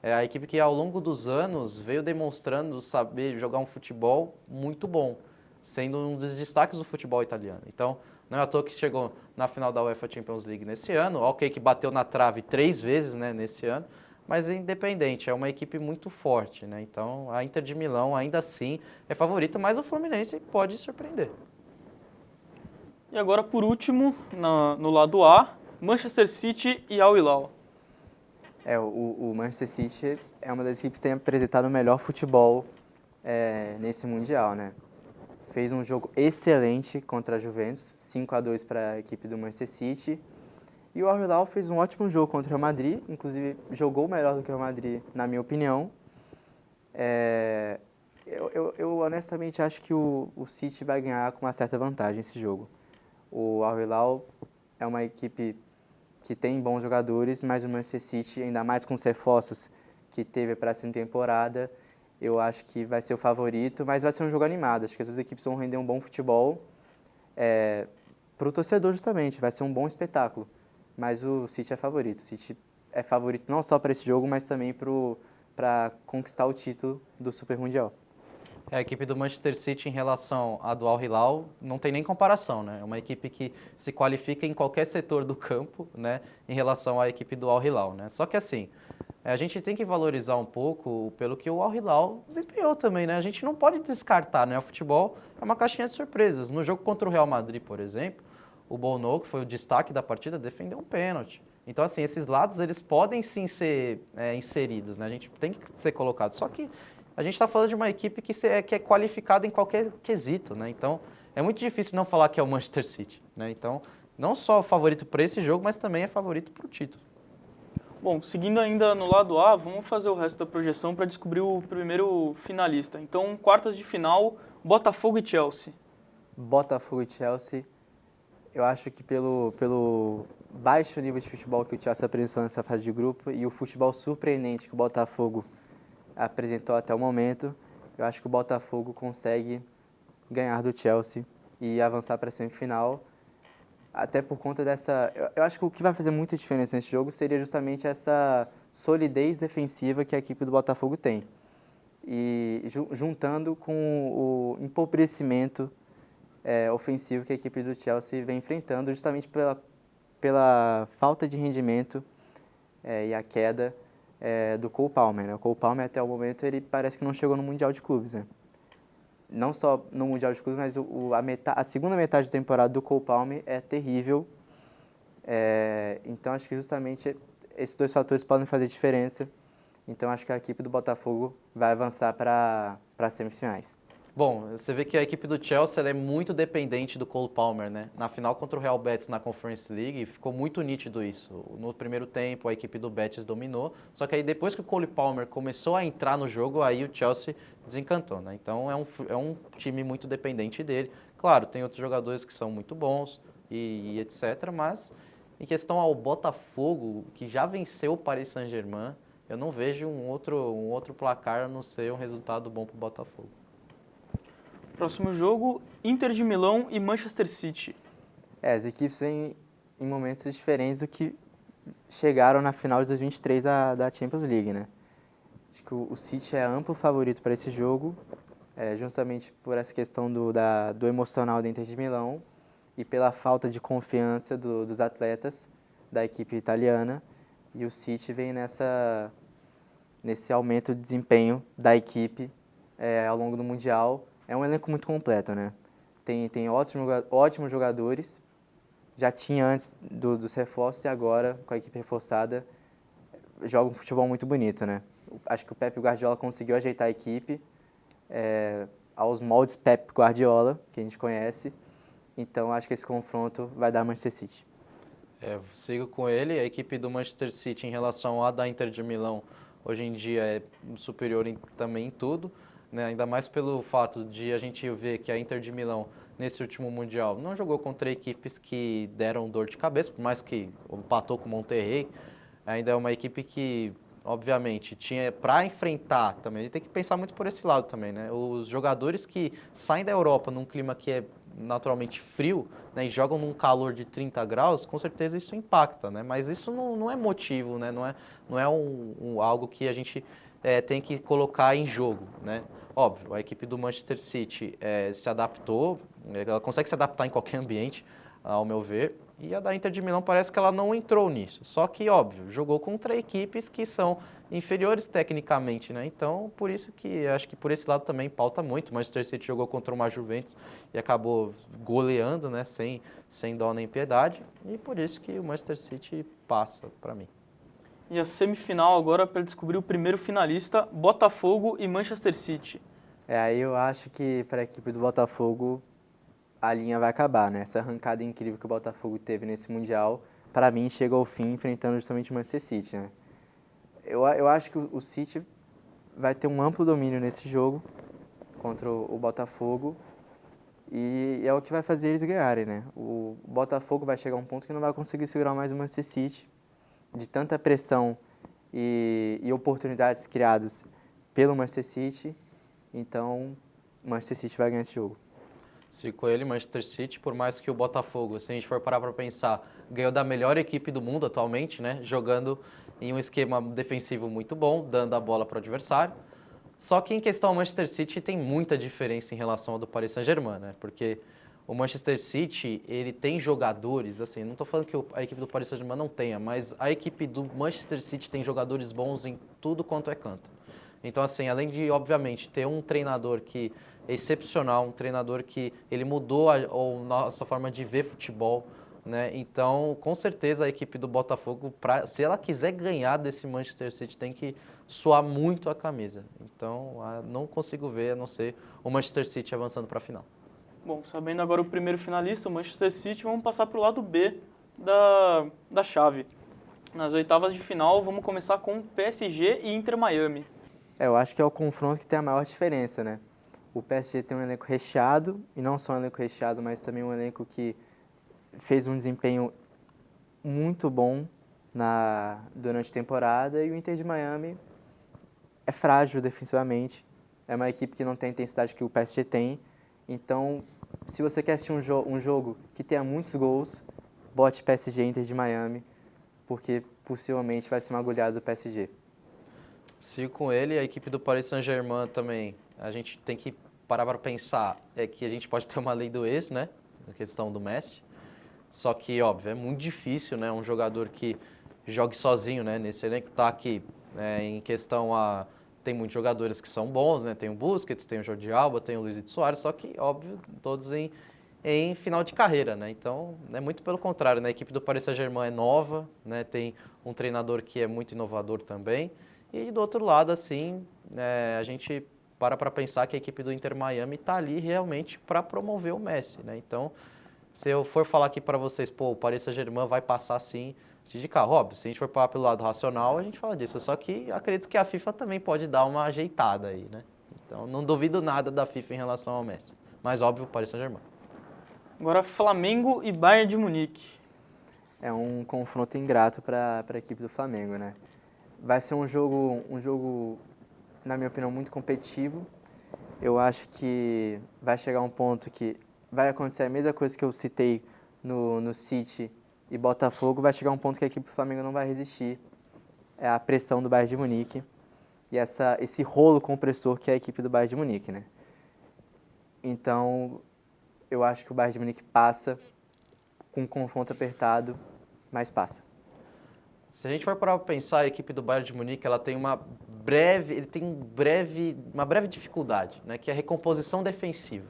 a equipe que, ao longo dos anos, veio demonstrando saber jogar um futebol muito bom, sendo um dos destaques do futebol italiano. Então, não é à toa que chegou na final da UEFA Champions League nesse ano, ok, que bateu na trave 3 vezes, né, nesse ano, mas é independente, é uma equipe muito forte, né? Então, a Inter de Milão, ainda assim, é favorita, mas o Fluminense pode surpreender. E agora, por último, no lado A, Manchester City e Al Hilal. O Manchester City é uma das equipes que tem apresentado o melhor futebol nesse Mundial, né? Fez um jogo excelente contra a Juventus, 5-2 para a equipe do Manchester City. E o Al Hilal fez um ótimo jogo contra o Real Madrid, inclusive jogou melhor do que o Real Madrid, na minha opinião. Eu honestamente acho que o City vai ganhar com uma certa vantagem esse jogo. O Al Hilal é uma equipe que tem bons jogadores, mas o Manchester City, ainda mais com os reforços que teve para essa temporada, eu acho que vai ser o favorito, mas vai ser um jogo animado. Acho que as duas equipes vão render um bom futebol para o torcedor justamente, vai ser um bom espetáculo. Mas o City é favorito. O City é favorito não só para esse jogo, mas também para conquistar o título do Super Mundial. A equipe do Manchester City em relação à do Al Hilal não tem nem comparação, né? É uma equipe que se qualifica em qualquer setor do campo, né, em relação à equipe do Al Hilal, né? Só que assim, a gente tem que valorizar um pouco pelo que o Al Hilal desempenhou também, né? A gente não pode descartar, né? O futebol é uma caixinha de surpresas. No jogo contra o Real Madrid, por exemplo, o Bono, que foi o destaque da partida, defendeu um pênalti. Então, assim, esses lados, eles podem sim ser inseridos, né? A gente tem que ser colocado. Só que a gente está falando de uma equipe que é qualificada em qualquer quesito, né? Então, é muito difícil não falar que é o Manchester City, né? Então, não só favorito para esse jogo, mas também é favorito para o título. Bom, seguindo ainda no lado A, vamos fazer o resto da projeção para descobrir o primeiro finalista. Então, quartas de final, Botafogo e Chelsea. Botafogo e Chelsea, eu acho que pelo baixo nível de futebol que o Chelsea apresentou nessa fase de grupo e o futebol surpreendente que o Botafogo apresentou até o momento, eu acho que o Botafogo consegue ganhar do Chelsea e avançar para a semifinal. Até por conta dessa... Eu acho que o que vai fazer muita diferença nesse jogo seria justamente essa solidez defensiva que a equipe do Botafogo tem. E juntando com o empobrecimento ofensivo que a equipe do Chelsea vem enfrentando, justamente pela falta de rendimento e a queda do Cole Palmer, né? O Cole Palmer, até o momento, ele parece que não chegou no Mundial de Clubes, né? Não só no Mundial de Clubes, mas a segunda metade da temporada do Cole Palmer é terrível. Então, acho que justamente esses dois fatores podem fazer diferença. Então, acho que a equipe do Botafogo vai avançar para as semifinais. Bom, você vê que a equipe do Chelsea ela é muito dependente do Cole Palmer, né? Na final contra o Real Betis na Conference League, ficou muito nítido isso. No primeiro tempo, a equipe do Betis dominou, só que aí depois que o Cole Palmer começou a entrar no jogo, aí o Chelsea desencantou, né? Então é um time muito dependente dele. Claro, tem outros jogadores que são muito bons e etc, mas em questão ao Botafogo, que já venceu o Paris Saint-Germain, eu não vejo um outro placar a não ser um resultado bom para o Botafogo. Próximo jogo, Inter de Milão e Manchester City. As equipes vêm em momentos diferentes do que chegaram na final de 2023 da Champions League, né? Acho que o City é amplo favorito para esse jogo, justamente por essa questão do emocional da Inter de Milão e pela falta de confiança dos atletas da equipe italiana. E o City vem nesse aumento de desempenho da equipe ao longo do Mundial. É um elenco muito completo, né? Tem ótimos jogadores, já tinha antes dos reforços e agora, com a equipe reforçada, joga um futebol muito bonito, né? Acho que o Pep Guardiola conseguiu ajeitar a equipe aos moldes Pep Guardiola, que a gente conhece. Então, acho que esse confronto vai dar Manchester City. Sigo com ele. A equipe do Manchester City, em relação à da Inter de Milão, hoje em dia é superior também em tudo. Né, ainda mais pelo fato de a gente ver que a Inter de Milão, nesse último Mundial, não jogou contra equipes que deram dor de cabeça, por mais que empatou com o Monterrey, ainda é uma equipe que, obviamente, tinha para enfrentar também, a gente tem que pensar muito por esse lado também, né? Os jogadores que saem da Europa num clima que é naturalmente frio, né, e jogam num calor de 30 graus, com certeza isso impacta, né? Mas isso não é motivo, né? Não é algo que a gente tem que colocar em jogo, né? Óbvio, a equipe do Manchester City se adaptou, ela consegue se adaptar em qualquer ambiente, ao meu ver, e a da Inter de Milão parece que ela não entrou nisso. Só que, óbvio, jogou contra equipes que são inferiores tecnicamente, né? Então, por isso que acho que por esse lado também pauta muito. O Manchester City jogou contra uma Juventus e acabou goleando, né? Sem dó nem piedade, e por isso que o Manchester City passa para mim. E a semifinal agora para descobrir o primeiro finalista, Botafogo e Manchester City. Aí eu acho que para a equipe do Botafogo a linha vai acabar, né? Essa arrancada incrível que o Botafogo teve nesse Mundial, para mim, chega ao fim enfrentando justamente o Manchester City, né? Eu acho que o City vai ter um amplo domínio nesse jogo contra o Botafogo e é o que vai fazer eles ganharem, né? O Botafogo vai chegar a um ponto que não vai conseguir segurar mais o Manchester City, de tanta pressão e oportunidades criadas pelo Manchester City. Então, o Manchester City vai ganhar esse jogo. Sigo com ele, Manchester City, por mais que o Botafogo, se a gente for parar para pensar, ganhou da melhor equipe do mundo atualmente, né? Jogando em um esquema defensivo muito bom, dando a bola para o adversário. Só que em questão ao Manchester City tem muita diferença em relação ao do Paris Saint-Germain, né? Porque o Manchester City, ele tem jogadores, assim, não estou falando que a equipe do Paris Saint-Germain não tenha, mas a equipe do Manchester City tem jogadores bons em tudo quanto é canto. Então, assim, além de, obviamente, ter um treinador que é excepcional, um treinador que ele mudou a nossa forma de ver futebol, né? Então, com certeza, a equipe do Botafogo, se ela quiser ganhar desse Manchester City, tem que suar muito a camisa. Então, não consigo ver, a não ser o Manchester City avançando para a final. Bom, sabendo agora o primeiro finalista, o Manchester City, vamos passar para o lado B da chave. Nas oitavas de final, vamos começar com PSG e Inter Miami. Eu acho que é o confronto que tem a maior diferença, né? O PSG tem um elenco recheado, e não só um elenco recheado, mas também um elenco que fez um desempenho muito bom durante a temporada, e o Inter de Miami é frágil defensivamente, é uma equipe que não tem a intensidade que o PSG tem, então se você quer assistir um jogo que tenha muitos gols, bote PSG e Inter de Miami, porque possivelmente vai ser uma goleada do PSG. Sigo com ele, a equipe do Paris Saint-Germain também, a gente tem que parar para pensar, é que a gente pode ter uma lei do ex, né, a questão do Messi, só que, óbvio, é muito difícil, né, um jogador que jogue sozinho, né, nesse elenco tá aqui, em questão a... Tem muitos jogadores que são bons, né, tem o Busquets, tem o Jordi Alba, tem o Luis Suárez, só que, óbvio, todos em final de carreira, né, então, é muito pelo contrário, né, a equipe do Paris Saint-Germain é nova, né, tem um treinador que é muito inovador também, e do outro lado, assim, a gente para pensar que a equipe do Inter Miami está ali realmente para promover o Messi, né? Então, se eu for falar aqui para vocês, pô, o Paris Saint-Germain vai passar sim de carro, óbvio, se a gente for falar pelo lado racional, a gente fala disso, só que acredito que a FIFA também pode dar uma ajeitada aí, né? Então, não duvido nada da FIFA em relação ao Messi, mas óbvio, o Paris Saint-Germain. Agora, Flamengo e Bayern de Munique. É um confronto ingrato para a equipe do Flamengo, né? Vai ser um jogo, na minha opinião, muito competitivo. Eu acho que vai chegar um ponto que vai acontecer a mesma coisa que eu citei no City e Botafogo, vai chegar um ponto que a equipe do Flamengo não vai resistir. É a pressão do Bayern de Munique e esse rolo compressor que é a equipe do Bayern de Munique, né? Então, eu acho que o Bayern de Munique passa com um confronto apertado, mas passa. Se a gente for parar para pensar, a equipe do Bayern de Munique, ela tem uma breve dificuldade, né, que é a recomposição defensiva,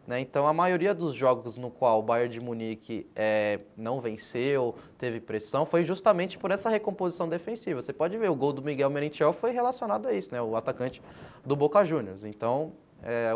né? Então, a maioria dos jogos no qual o Bayern de Munique não venceu, teve pressão, foi justamente por essa recomposição defensiva. Você pode ver, o gol do Miguel Merentiel foi relacionado a isso, né, o atacante do Boca Juniors. Então,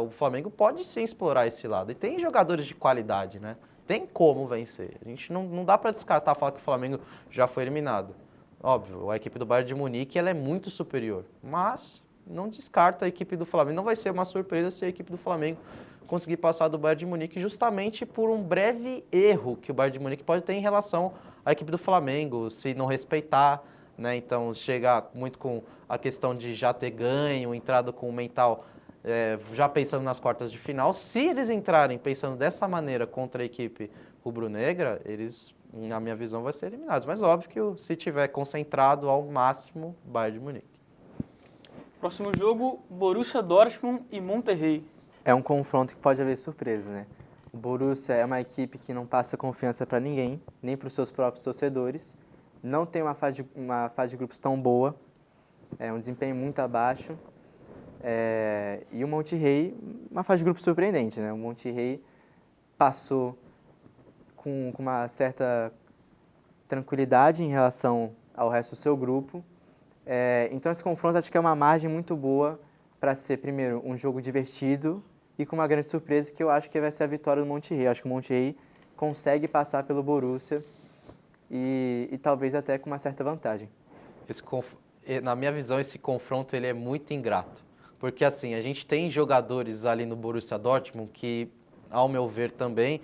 o Flamengo pode sim explorar esse lado. E tem jogadores de qualidade, né? Tem como vencer. A gente não dá para descartar, falar que o Flamengo já foi eliminado. Óbvio, a equipe do Bayern de Munique ela é muito superior, mas não descarto a equipe do Flamengo. Não vai ser uma surpresa se a equipe do Flamengo conseguir passar do Bayern de Munique justamente por um breve erro que o Bayern de Munique pode ter em relação à equipe do Flamengo, se não respeitar, né? Então, chegar muito com a questão de já ter ganho, entrado com o mental já pensando nas quartas de final. Se eles entrarem pensando dessa maneira contra a equipe rubro-negra, eles, na minha visão, vão ser eliminados. Mas óbvio que se tiver concentrado ao máximo, Bayern de Munique. Próximo jogo, Borussia Dortmund e Monterrey. É um confronto que pode haver surpresa, né? O Borussia é uma equipe que não passa confiança para ninguém, nem para os seus próprios torcedores. Não tem uma fase de grupos tão boa, é um desempenho muito abaixo. E o Monterrey, uma fase de grupo surpreendente, né? O Monterrey passou com uma certa tranquilidade em relação ao resto do seu grupo. Então esse confronto acho que é uma margem muito boa para ser, primeiro, um jogo divertido e com uma grande surpresa que eu acho que vai ser a vitória do Monterrey. Eu acho que o Monterrey consegue passar pelo Borussia e talvez até com uma certa vantagem. Na minha visão, esse confronto ele é muito ingrato. Porque assim, a gente tem jogadores ali no Borussia Dortmund que, ao meu ver também,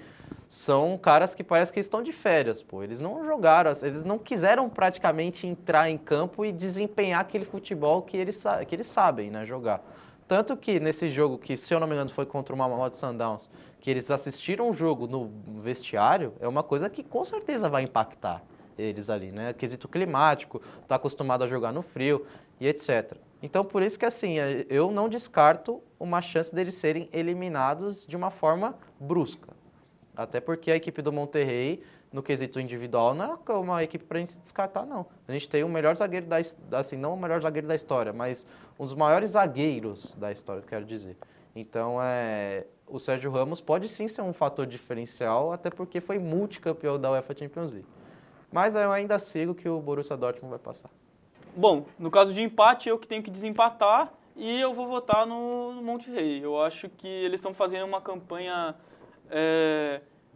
são caras que parece que estão de férias, pô. Eles não jogaram, eles não quiseram praticamente entrar em campo e desempenhar aquele futebol que eles sabem, né, jogar. Tanto que nesse jogo, que se eu não me engano foi contra o Mamelodi Sundowns, que eles assistiram o jogo no vestiário, é uma coisa que com certeza vai impactar eles ali, né? Quesito climático, tá acostumado a jogar no frio e etc. Então, por isso que, assim, eu não descarto uma chance deles serem eliminados de uma forma brusca. Até porque a equipe do Monterrey, no quesito individual, não é uma equipe para a gente descartar, não. A gente tem o melhor zagueiro não o melhor zagueiro da história, mas um dos maiores zagueiros da história, quero dizer. Então, o Sérgio Ramos pode sim ser um fator diferencial, até porque foi multicampeão da UEFA Champions League. Mas eu ainda sigo que o Borussia Dortmund vai passar. Bom, no caso de empate, eu que tenho que desempatar e eu vou votar no Monterrey. Eu acho que eles estão fazendo uma campanha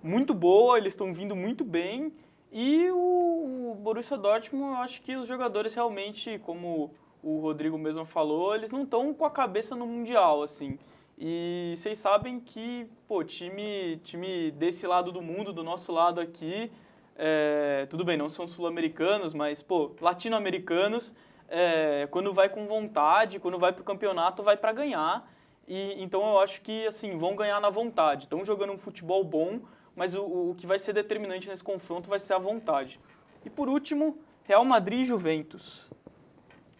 muito boa, eles estão vindo muito bem E o Borussia Dortmund, eu acho que os jogadores realmente, como o Rodrigo mesmo falou, eles não estão com a cabeça no Mundial, assim. E vocês sabem que, pô, time desse lado do mundo, do nosso lado aqui, tudo bem, não são sul-americanos, mas, pô, latino-americanos, quando vai com vontade, quando vai pro campeonato, vai para ganhar. E então eu acho que, assim, vão ganhar na vontade. Estão jogando um futebol bom, mas o que vai ser determinante nesse confronto vai ser a vontade. E por último, Real Madrid e Juventus.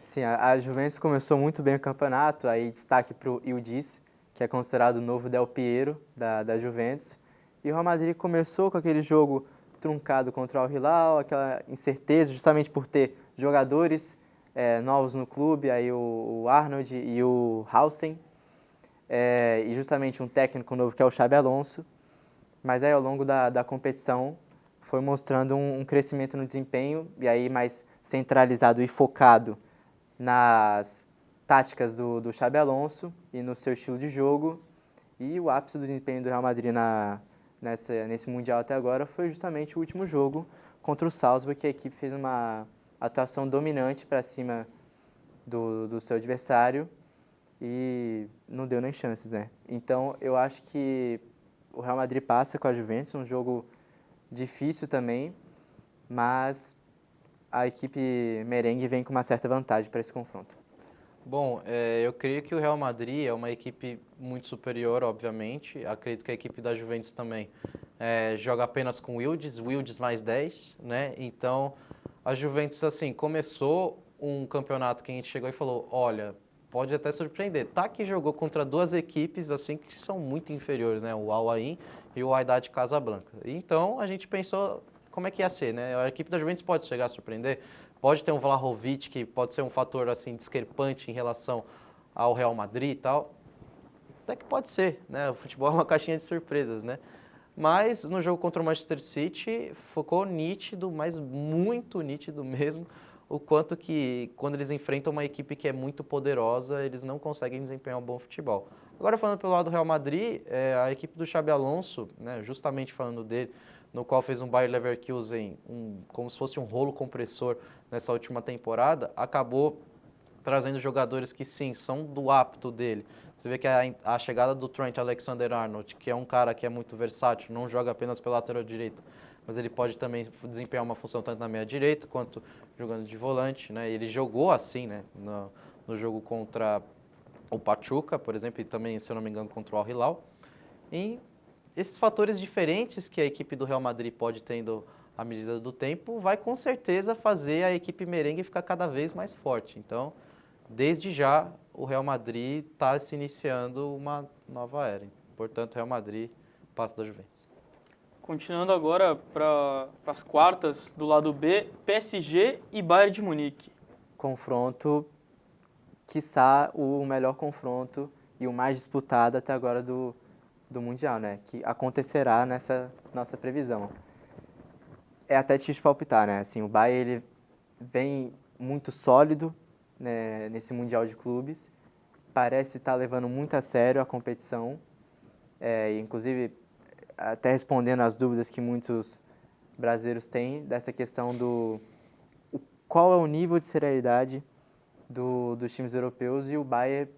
Sim, a Juventus começou muito bem o campeonato, aí destaque para o Ildiz, que é considerado o novo Del Piero da Juventus. E o Real Madrid começou com aquele jogo truncado contra o Al Hilal, aquela incerteza, justamente por ter jogadores novos no clube, aí o Arnold e o Hausen, e justamente um técnico novo que é o Xabi Alonso. Mas aí ao longo da competição foi mostrando um crescimento no desempenho, e aí mais centralizado e focado nas táticas do Xabi Alonso e no seu estilo de jogo. E o ápice do desempenho do Real Madrid nesse Mundial até agora foi justamente o último jogo contra o Salzburg, que a equipe fez uma atuação dominante para cima do seu adversário e não deu nem chances, né? Então eu acho que o Real Madrid passa com a Juventus, um jogo difícil também, mas a equipe merengue vem com uma certa vantagem para esse confronto. Bom, eu creio que o Real Madrid é uma equipe muito superior, obviamente. Acredito que a equipe da Juventus também joga apenas com Wildes mais 10, né? Então, a Juventus, assim, começou um campeonato que a gente chegou e falou, olha, pode até surpreender. Tá que jogou contra duas equipes, assim, que são muito inferiores, né? O Al Ain e o Wydad Casablanca. Então, a gente pensou como é que ia ser, né? A equipe da Juventus pode chegar a surpreender, pode ter um Vlahovic que pode ser um fator assim discrepante em relação ao Real Madrid e tal. Até que pode ser, né? O futebol é uma caixinha de surpresas, né? Mas no jogo contra o Manchester City ficou nítido, mas muito nítido mesmo, o quanto que quando eles enfrentam uma equipe que é muito poderosa, eles não conseguem desempenhar um bom futebol. Agora falando pelo lado do Real Madrid, a equipe do Xabi Alonso, né, justamente falando dele, no qual fez um Bayer Leverkusen como se fosse um rolo compressor nessa última temporada, acabou trazendo jogadores que sim, são do apto dele. Você vê que a chegada do Trent Alexander-Arnold, que é um cara que é muito versátil, não joga apenas pela lateral direita, mas ele pode também desempenhar uma função tanto na meia direita quanto jogando de volante, né? Ele jogou assim, né, no jogo contra o Pachuca, por exemplo, e também, se eu não me engano, contra o Al Hilal. E esses fatores diferentes que a equipe do Real Madrid pode tendo à medida do tempo, vai com certeza fazer a equipe merengue ficar cada vez mais forte. Então, desde já, o Real Madrid está se iniciando uma nova era. Portanto, o Real Madrid passa da Juventus. Continuando agora para as quartas do lado B, PSG e Bayern de Munique. Confronto, quiçá o melhor confronto e o mais disputado até agora do Mundial, né? Que acontecerá nessa nossa previsão. É até difícil palpitar, né? Assim, o Bayern ele vem muito sólido, né, nesse Mundial de Clubes, parece estar levando muito a sério a competição, inclusive até respondendo às dúvidas que muitos brasileiros têm dessa questão qual é o nível de seriedade dos times europeus, e o Bayern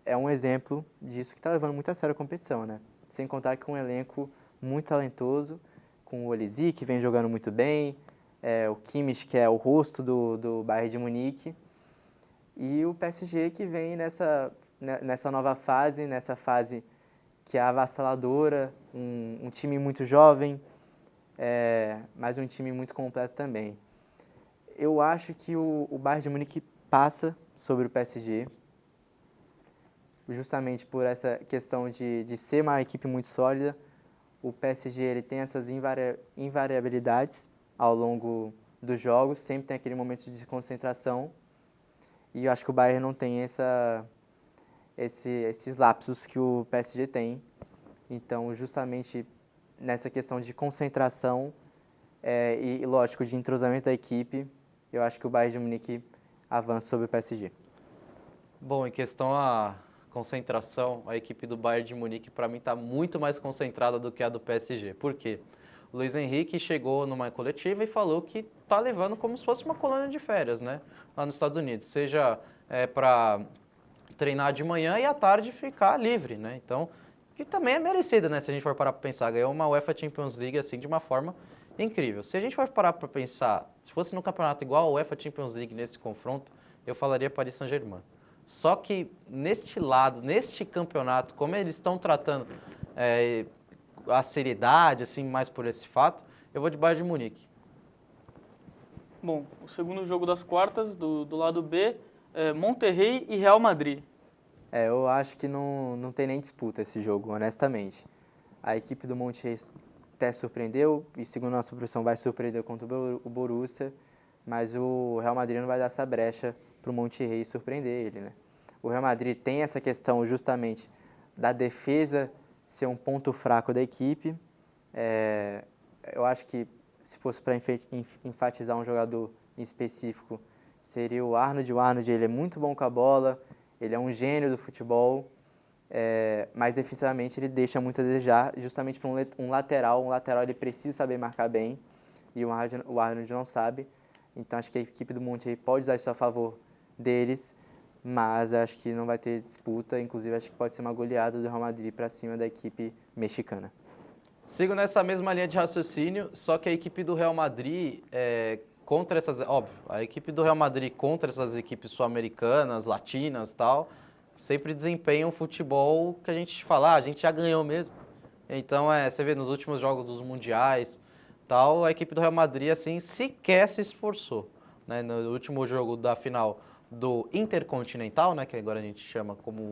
é um exemplo disso, que está levando muito a sério a competição, né? Sem contar que um elenco muito talentoso, com o Olise, que vem jogando muito bem, o Kimmich, que é o rosto do Bayern de Munique, e o PSG, que vem nessa nova fase, nessa fase que é avassaladora, um time muito jovem, mas um time muito completo também. Eu acho que o Bayern de Munique passa sobre o PSG, justamente por essa questão de ser uma equipe muito sólida. O PSG ele tem essas invariabilidades ao longo dos jogos, sempre tem aquele momento de concentração, e eu acho que o Bayern não tem esses lapsos que o PSG tem. Então, justamente nessa questão de concentração e, lógico, de entrosamento da equipe, eu acho que o Bayern de Munique avança sobre o PSG. Bom, em questão a concentração, a equipe do Bayern de Munique, para mim, está muito mais concentrada do que a do PSG. Por quê? O Luiz Henrique chegou numa coletiva e falou que está levando como se fosse uma colônia de férias, né? Lá nos Estados Unidos, seja para treinar de manhã e à tarde ficar livre, né? Então, que também é merecido, né? Se a gente for parar para pensar, ganhou uma UEFA Champions League assim de uma forma incrível. Se a gente for parar para pensar, se fosse no campeonato igual a UEFA Champions League nesse confronto, eu falaria Paris Saint-Germain. Só que neste lado, neste campeonato, como eles estão tratando a seriedade, assim, mais por esse fato, eu vou de Bayern de Munique. Bom, o segundo jogo das quartas, do lado B, é Monterrey e Real Madrid. Eu acho que não tem nem disputa esse jogo, honestamente. A equipe do Monterrey até surpreendeu, e segundo a nossa profissão vai surpreender contra o Borussia, mas o Real Madrid não vai dar essa brecha para o Monterrey surpreender ele, né? O Real Madrid tem essa questão justamente da defesa ser um ponto fraco da equipe. Eu acho que se fosse para enfatizar um jogador em específico, seria o Arnold. O Arnold, ele é muito bom com a bola, ele é um gênio do futebol, mas defensivamente ele deixa muito a desejar, justamente para um lateral. Um lateral ele precisa saber marcar bem, e o Arnold não sabe. Então acho que a equipe do Monterrey pode usar isso a favor deles, mas acho que não vai ter disputa. Inclusive acho que pode ser uma goleada do Real Madrid para cima da equipe mexicana. Sigo nessa mesma linha de raciocínio, só que a equipe do Real Madrid contra essas, óbvio, a equipe do Real Madrid contra essas equipes sul-americanas, latinas, tal, sempre desempenha um futebol que a gente fala, a gente já ganhou mesmo. Então, você vê nos últimos jogos dos mundiais, tal, a equipe do Real Madrid assim sequer se esforçou, né? No último jogo da final do Intercontinental, né, que agora a gente chama como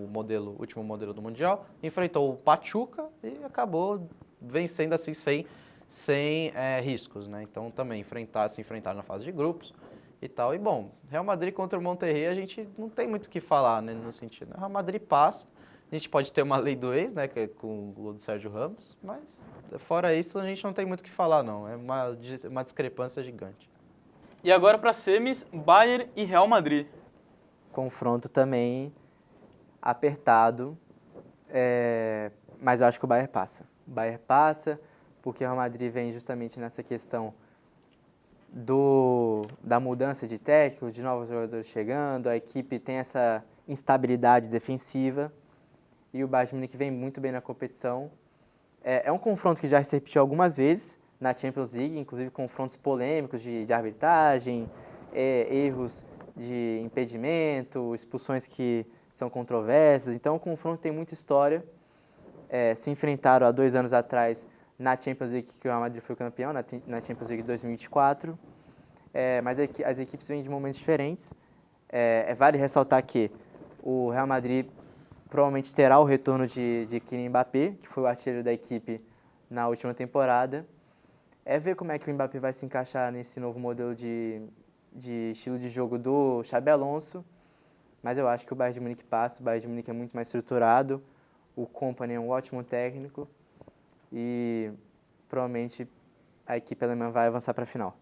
último modelo do mundial, enfrentou o Pachuca e acabou vencendo assim sem riscos, né? Então também se enfrentar na fase de grupos e tal. E bom, Real Madrid contra o Monterrey a gente não tem muito o que falar, né, no sentido. O Real Madrid passa, a gente pode ter uma lei do ex, né, que é com o gol do Sérgio Ramos, mas fora isso a gente não tem muito o que falar não, é uma discrepância gigante. E agora para semis, Bayern e Real Madrid. Confronto também apertado, mas eu acho que o Bayern passa. O Bayern passa porque o Real Madrid vem justamente nessa questão da mudança de técnico, de novos jogadores chegando, a equipe tem essa instabilidade defensiva e o Bayern de Munique vem muito bem na competição. É um confronto que já se repetiu algumas vezes na Champions League, inclusive confrontos polêmicos de arbitragem, erros de impedimento, expulsões que são controversas. Então o confronto tem muita história. Se enfrentaram há 2 anos atrás na Champions League, que o Real Madrid foi campeão, na Champions League de 2024. Mas as equipes vêm de momentos diferentes. Vale ressaltar que o Real Madrid provavelmente terá o retorno de Kylian Mbappé, que foi o artilheiro da equipe na última temporada. Ver como é que o Mbappé vai se encaixar nesse novo modelo de estilo de jogo do Xabi Alonso. Mas eu acho que o Bayern de Munique passa. O Bayern de Munique é muito mais estruturado. O Kompany é um ótimo técnico e provavelmente a equipe alemã vai avançar para a final.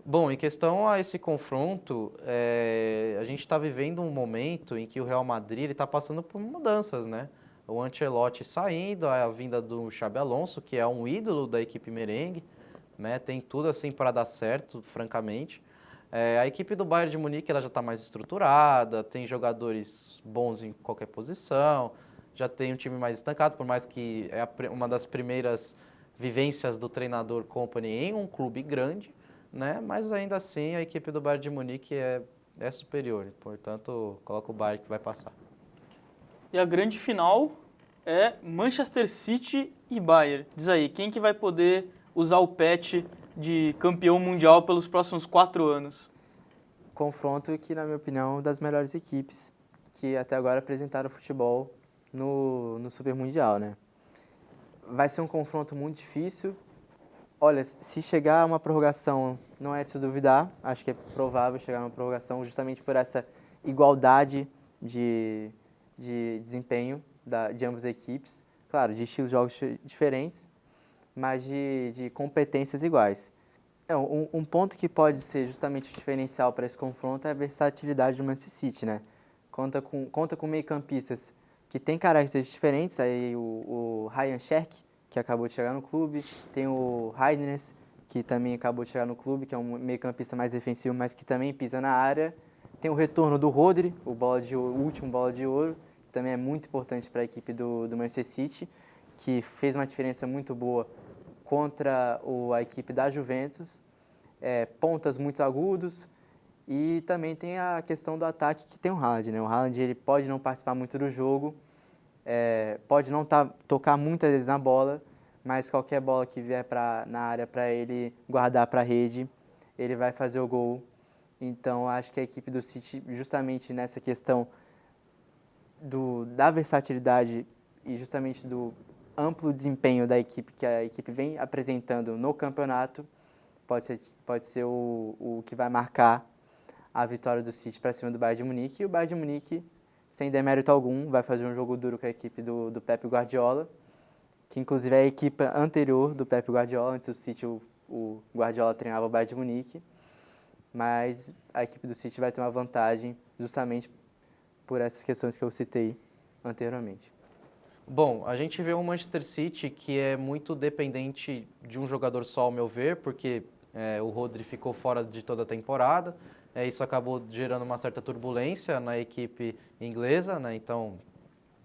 Bom, em questão a esse confronto, a gente está vivendo um momento em que o Real Madrid está passando por mudanças, né? O Ancelotti saindo, a vinda do Xabi Alonso, que é um ídolo da equipe merengue, né? Tem tudo assim para dar certo, francamente. A equipe do Bayern de Munique ela já está mais estruturada, tem jogadores bons em qualquer posição, já tem um time mais estancado, por mais que uma das primeiras vivências do treinador Kompany em um clube grande, né? Mas ainda assim a equipe do Bayern de Munique é superior, portanto coloca o Bayern que vai passar. E a grande final é Manchester City e Bayern. Diz aí, quem que vai poder usar o patch de campeão mundial pelos próximos 4 anos? Confronto que, na minha opinião, é das melhores equipes que até agora apresentaram futebol no Super Mundial, né? Vai ser um confronto muito difícil. Olha, se chegar a uma prorrogação, não é de se duvidar. Acho que é provável chegar a uma prorrogação justamente por essa igualdade de desempenho de ambas as equipes. Claro, de estilos de jogos diferentes, mas de competências iguais. Um ponto que pode ser justamente diferencial para esse confronto é a versatilidade do Manchester City, né? Conta com meio-campistas que têm características diferentes. Aí o Ryan Cherki, que acabou de chegar no clube. Tem o Heidnes, que também acabou de chegar no clube, que é um meio-campista mais defensivo, mas que também pisa na área. Tem o retorno do Rodri, o último bola de ouro, que também é muito importante para a equipe do Manchester City, que fez uma diferença muito boa contra a equipe da Juventus. Pontas muito agudos. E também tem a questão do ataque, que tem o Haaland, né? O Haaland, ele pode não participar muito do jogo, pode não tocar muitas vezes na bola, mas qualquer bola que vier na área para ele guardar para a rede, ele vai fazer o gol. Então, acho que a equipe do City, justamente nessa questão da versatilidade e justamente do amplo desempenho da equipe que a equipe vem apresentando no campeonato, pode ser o que vai marcar a vitória do City para cima do Bayern de Munique. E o Bayern de Munique, sem demérito algum, vai fazer um jogo duro com a equipe do Pep Guardiola, que inclusive é a equipe anterior do Pep Guardiola. Antes do City, o Guardiola treinava o Bayern de Munique, mas a equipe do City vai ter uma vantagem justamente por essas questões que eu citei anteriormente. Bom, a gente vê um Manchester City que é muito dependente de um jogador só, ao meu ver, porque o Rodri ficou fora de toda a temporada. Isso acabou gerando uma certa turbulência na equipe inglesa, né? Então,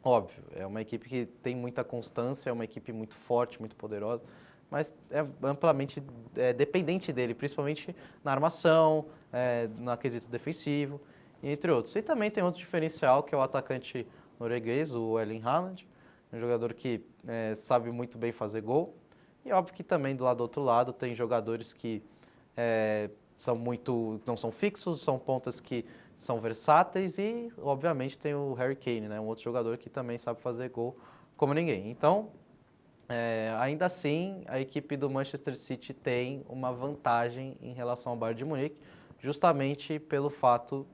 óbvio, é uma equipe que tem muita constância, é uma equipe muito forte, muito poderosa, mas é amplamente dependente dele, principalmente na armação, no quesito defensivo, entre outros. E também tem outro diferencial, que é o atacante norueguês, o Erling Haaland, um jogador que sabe muito bem fazer gol. E óbvio que também do outro lado tem jogadores que não são fixos, são pontas que são versáteis e, obviamente, tem o Harry Kane, né? Um outro jogador que também sabe fazer gol como ninguém. Então, ainda assim, a equipe do Manchester City tem uma vantagem em relação ao Bayern de Munique, justamente pelo fato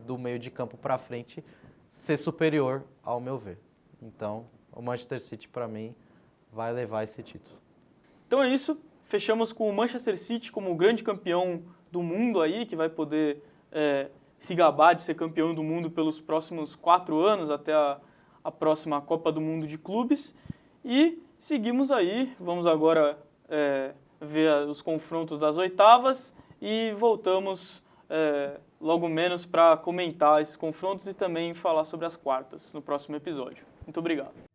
do meio de campo para frente ser superior, ao meu ver. Então, o Manchester City, para mim, vai levar esse título. Então é isso, fechamos com o Manchester City como o grande campeão do mundo aí, que vai poder se gabar de ser campeão do mundo pelos próximos 4 anos, até a próxima Copa do Mundo de Clubes. E seguimos aí, vamos agora ver os confrontos das oitavas e voltamos logo menos para comentar esses confrontos e também falar sobre as quartas no próximo episódio. Muito obrigado.